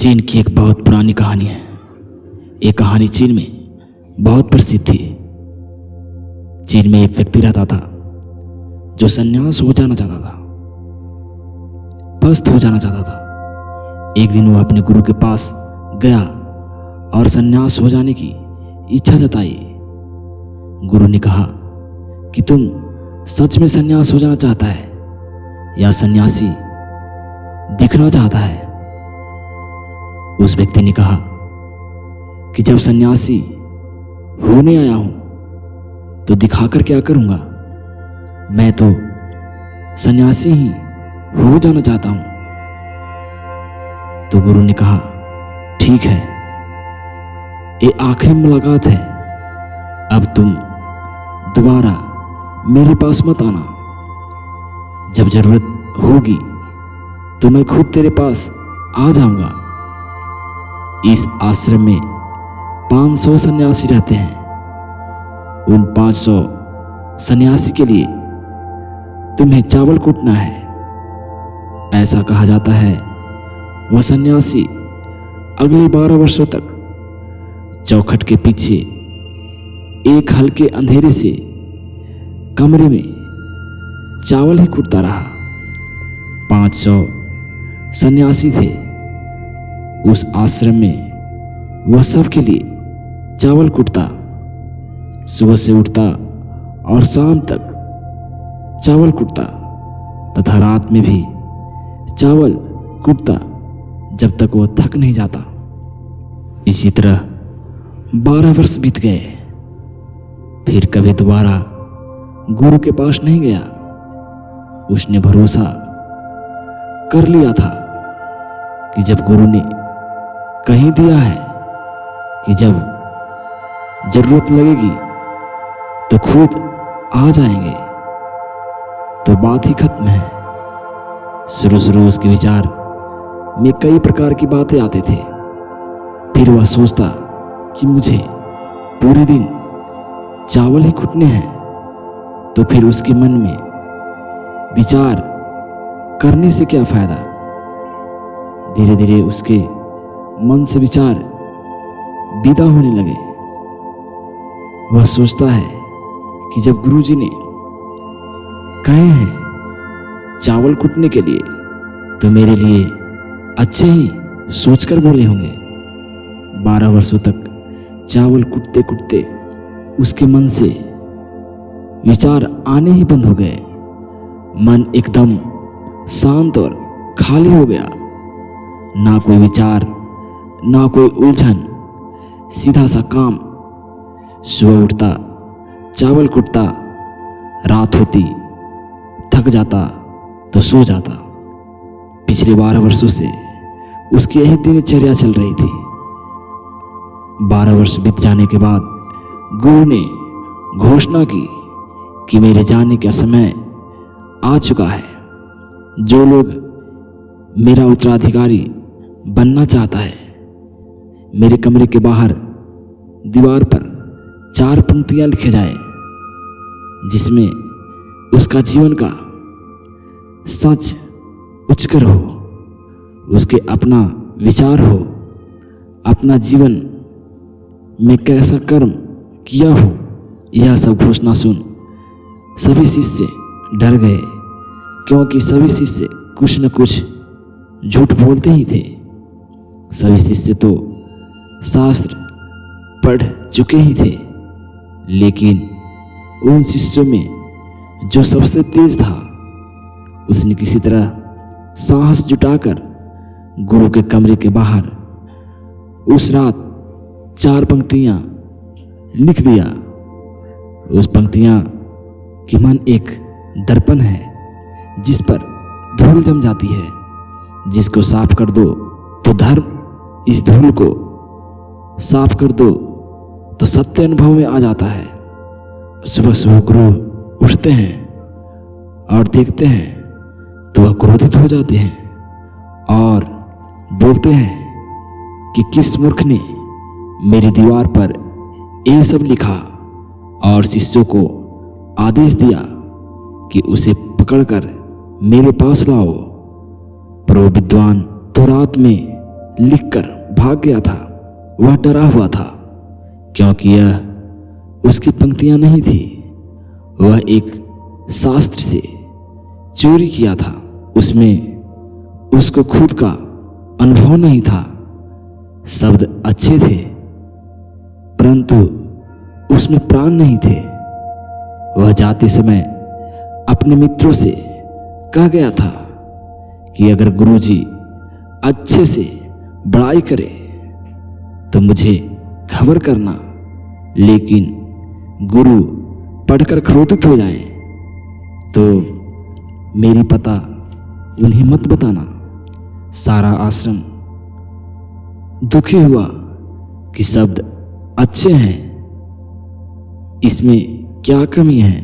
चीन की एक बहुत पुरानी कहानी है। ये कहानी चीन में बहुत प्रसिद्ध थी। चीन में एक व्यक्ति रहता था जो संन्यास हो जाना चाहता था, पस्त हो जाना चाहता था। एक दिन वो अपने गुरु के पास गया और संन्यास हो जाने की इच्छा जताई। गुरु ने कहा कि तुम सच में संन्यास हो जाना चाहता है या सन्यासी दिखना चाहता है? उस व्यक्ति ने कहा कि जब सन्यासी होने आया हूं तो दिखाकर क्या करूंगा, मैं तो सन्यासी ही हो जाना चाहता हूं। तो गुरु ने कहा ठीक है, ये आखिरी मुलाकात है, अब तुम दोबारा मेरे पास मत आना। जब जरूरत होगी तो मैं खुद तेरे पास आ जाऊंगा। इस आश्रम में 500 सन्यासी रहते हैं। उन 500 सन्यासी के लिए तुम्हें चावल कूटना है। ऐसा कहा जाता है वह सन्यासी अगले 12 वर्षों तक चौखट के पीछे एक हल्के अंधेरे से कमरे में चावल ही कूटता रहा। 500 सन्यासी थे उस आश्रम में। वह सबके लिए चावल कूटता, सुबह से उठता और शाम तक चावल कूटता तथा रात में भी चावल कूटता जब तक वह थक नहीं जाता। इसी तरह 12 वर्ष बीत गए। फिर कभी दोबारा गुरु के पास नहीं गया। उसने भरोसा कर लिया था कि जब गुरु ने कहीं दिया है कि जब जरूरत लगेगी तो खुद आ जाएंगे, तो बात ही खत्म है। शुरू उसके विचार में कई प्रकार की बातें आते थे। फिर वह सोचता कि मुझे पूरे दिन चावल ही कूटने हैं, तो फिर उसके मन में विचार करने से क्या फायदा। धीरे धीरे उसके मन से विचार विदा होने लगे। वह सोचता है कि जब गुरुजी ने कहे हैं चावल कूटने के लिए तो मेरे लिए अच्छे ही सोचकर बोले होंगे। 12 वर्षों तक चावल कूटते कूटते उसके मन से विचार आने ही बंद हो गए। मन एकदम शांत और खाली हो गया। ना कोई विचार, ना कोई उलझन, सीधा सा काम। सुबह उठता, चावल कूटता, रात होती थक जाता तो सो जाता। पिछले 12 वर्षों से उसकी यही दिनचर्या चल रही थी। 12 वर्ष बीत जाने के बाद गुरु ने घोषणा की कि मेरे जाने का समय आ चुका है। जो लोग मेरा उत्तराधिकारी बनना चाहता है, मेरे कमरे के बाहर दीवार पर 4 पंक्तियां लिखे जाए जिसमें उसका जीवन का सच उजागर हो, उसके अपना विचार हो, अपना जीवन में कैसा कर्म किया हो। यह सब घोषणा सुन सभी शिष्य डर गए, क्योंकि सभी शिष्य कुछ न कुछ झूठ बोलते ही थे। सभी शिष्य तो शास्त्र पढ़ चुके ही थे, लेकिन उन शिष्यों में जो सबसे तेज था उसने किसी तरह साहस जुटाकर गुरु के कमरे के बाहर उस रात 4 पंक्तियां लिख दिया। उस पंक्तियां की मन एक दर्पण है जिस पर धूल जम जाती है। जिसको साफ कर दो तो धर्म, इस धूल को साफ कर दो तो सत्य अनुभव में आ जाता है। सुबह सुबह गुरु उठते हैं और देखते हैं तो वह क्रोधित हो जाते हैं और बोलते हैं कि किस मूर्ख ने मेरी दीवार पर ये सब लिखा, और शिष्यों को आदेश दिया कि उसे पकड़कर मेरे पास लाओ। पर वो विद्वान तो रात में लिखकर भाग गया था वह डरा हुआ था, क्योंकि यह उसकी पंक्तियां नहीं थी। वह एक शास्त्र से चोरी किया था। उसमें उसको खुद का अनुभव नहीं था। शब्द अच्छे थे, परंतु उसमें प्राण नहीं थे। वह जाते समय अपने मित्रों से कह गया था कि अगर गुरुजी अच्छे से बड़ाई करे तो मुझे खबर करना, लेकिन गुरु पढ़कर क्रोधित हो जाए तो मेरी पता उन्हें मत बताना। सारा आश्रम दुखी हुआ कि शब्द अच्छे हैं, इसमें क्या कमी है।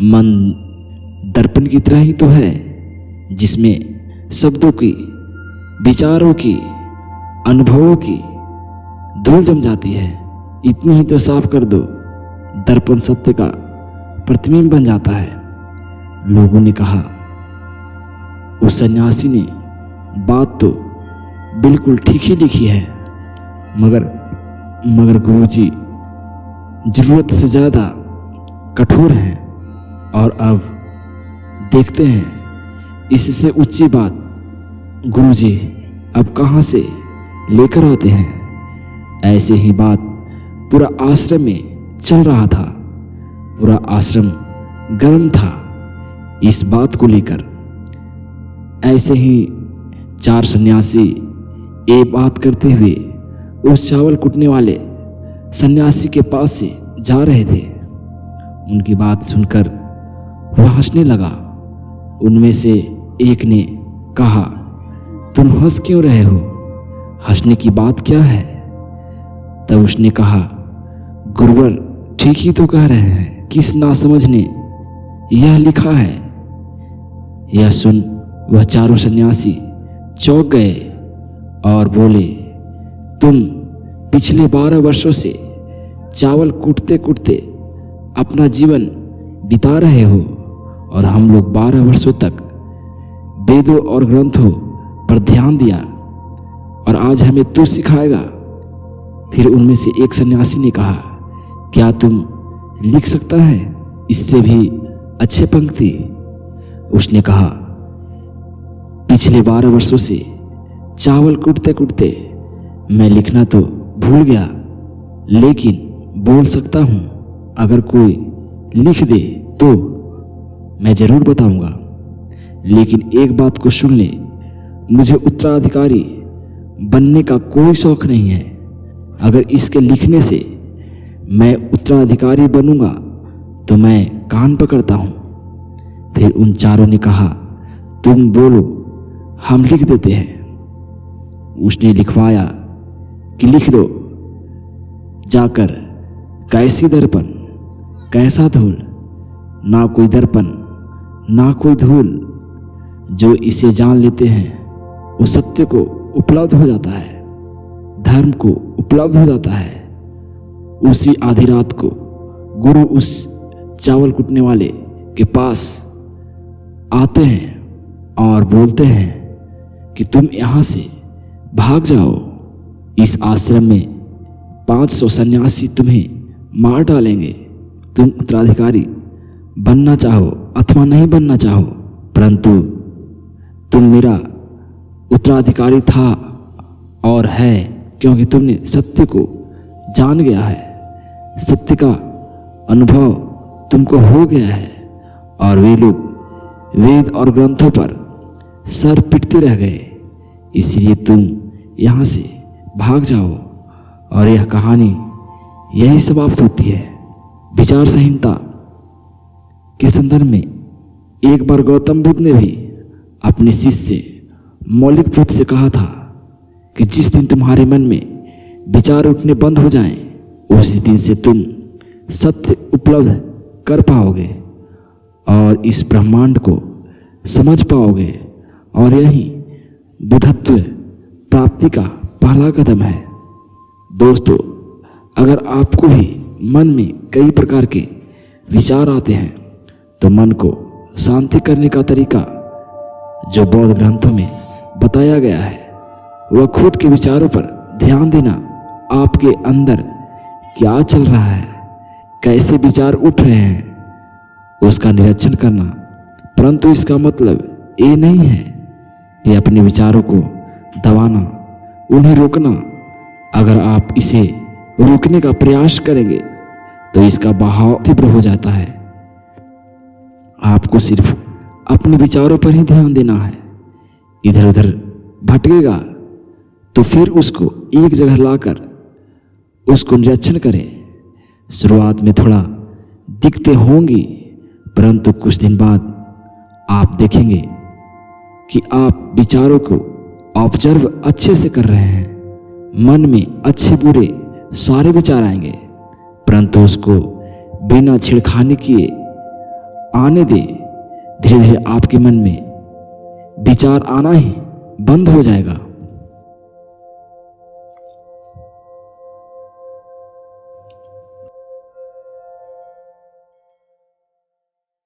मन दर्पण की तरह ही तो है, जिसमें शब्दों की, विचारों की, अनुभवों की धूल जम जाती है। इतनी ही तो साफ कर दो, दर्पण सत्य का प्रतिबिंब बन जाता है। लोगों ने कहा, उस सन्यासी ने बात तो बिल्कुल ठीक ही लिखी है, मगर गुरुजी जरूरत से ज़्यादा कठोर हैं। और अब देखते हैं इससे ऊंची बात गुरुजी अब कहाँ से लेकर आते हैं। ऐसे ही बात पूरा आश्रम में चल रहा था। पूरा आश्रम गर्म था इस बात को लेकर। ऐसे ही 4 सन्यासी ये बात करते हुए उस चावल कुटने वाले सन्यासी के पास से जा रहे थे। उनकी बात सुनकर वह हंसने लगा। उनमें से एक ने कहा, तुम हंस क्यों रहे हो? हंसने की बात क्या है? तब उसने कहा, गुरुवर ठीक ही तो कह रहे हैं, किस नासमझ ने यह लिखा है। यह सुन वह चारों सन्यासी चौंक गए और बोले, तुम पिछले 12 वर्षों से चावल कूटते कूटते अपना जीवन बिता रहे हो, और हम लोग 12 वर्षों तक वेदों और ग्रंथों पर ध्यान दिया, और आज हमें तू सिखाएगा। फिर उनमें से एक सन्यासी ने कहा, क्या तुम लिख सकता है इससे भी अच्छे पंक्ति? उसने कहा, पिछले 12 वर्षों से चावल कूटते कूटते मैं लिखना तो भूल गया, लेकिन बोल सकता हूँ। अगर कोई लिख दे तो मैं जरूर बताऊंगा। लेकिन एक बात को सुन ले, मुझे उत्तराधिकारी बनने का कोई शौक नहीं है। अगर इसके लिखने से मैं उत्तराधिकारी बनूंगा तो मैं कान पकड़ता हूँ। फिर उन चारों ने कहा, तुम बोलो, हम लिख देते हैं। उसने लिखवाया कि लिख दो, जाकर कैसी दर्पण कैसा धूल, ना कोई दर्पण ना कोई धूल। जो इसे जान लेते हैं वो सत्य को उपलब्ध हो जाता है, धर्म को उपलब्ध हो जाता है। उसी आधी रात को गुरु उस चावल कुटने वाले के पास आते हैं और बोलते हैं कि तुम यहाँ से भाग जाओ। इस आश्रम में 500 सन्यासी तुम्हें मार डालेंगे। तुम उत्तराधिकारी बनना चाहो अथवा नहीं बनना चाहो, परंतु तुम मेरा उत्तराधिकारी था और है, क्योंकि तुमने सत्य को जान गया है। सत्य का अनुभव तुमको हो गया है। और वे लोग वेद और ग्रंथों पर सर पिटते रह गए, इसलिए तुम यहाँ से भाग जाओ। और यह कहानी यही समाप्त होती है। विचार संहिता के संदर्भ में एक बार गौतम बुद्ध ने भी अपने शिष्य मौलिक बुद्ध से कहा था कि जिस दिन तुम्हारे मन में विचार उठने बंद हो जाएं, उसी दिन से तुम सत्य उपलब्ध कर पाओगे और इस ब्रह्मांड को समझ पाओगे। और यही बुद्धत्व प्राप्ति का पहला कदम है। दोस्तों, अगर आपको भी मन में कई प्रकार के विचार आते हैं तो मन को शांति करने का तरीका जो बौद्ध ग्रंथों में बताया गया है वह खुद के विचारों पर ध्यान देना, आपके अंदर क्या चल रहा है, कैसे विचार उठ रहे हैं, उसका निरीक्षण करना। परंतु इसका मतलब ये नहीं है कि अपने विचारों को दबाना, उन्हें रोकना। अगर आप इसे रोकने का प्रयास करेंगे तो इसका बहाव तीव्र हो जाता है। आपको सिर्फ अपने विचारों पर ही ध्यान देना है। इधर उधर भटकेगा तो फिर उसको एक जगह लाकर उसको निरीक्षण करें। शुरुआत में थोड़ा दिक्कतें होंगी, परंतु कुछ दिन बाद आप देखेंगे कि आप विचारों को ऑब्जर्व अच्छे से कर रहे हैं। मन में अच्छे बुरे सारे विचार आएंगे, परंतु उसको बिना छेड़खानी किए आने दे। धीरे धीरे आपके मन में विचार आना ही बंद हो जाएगा।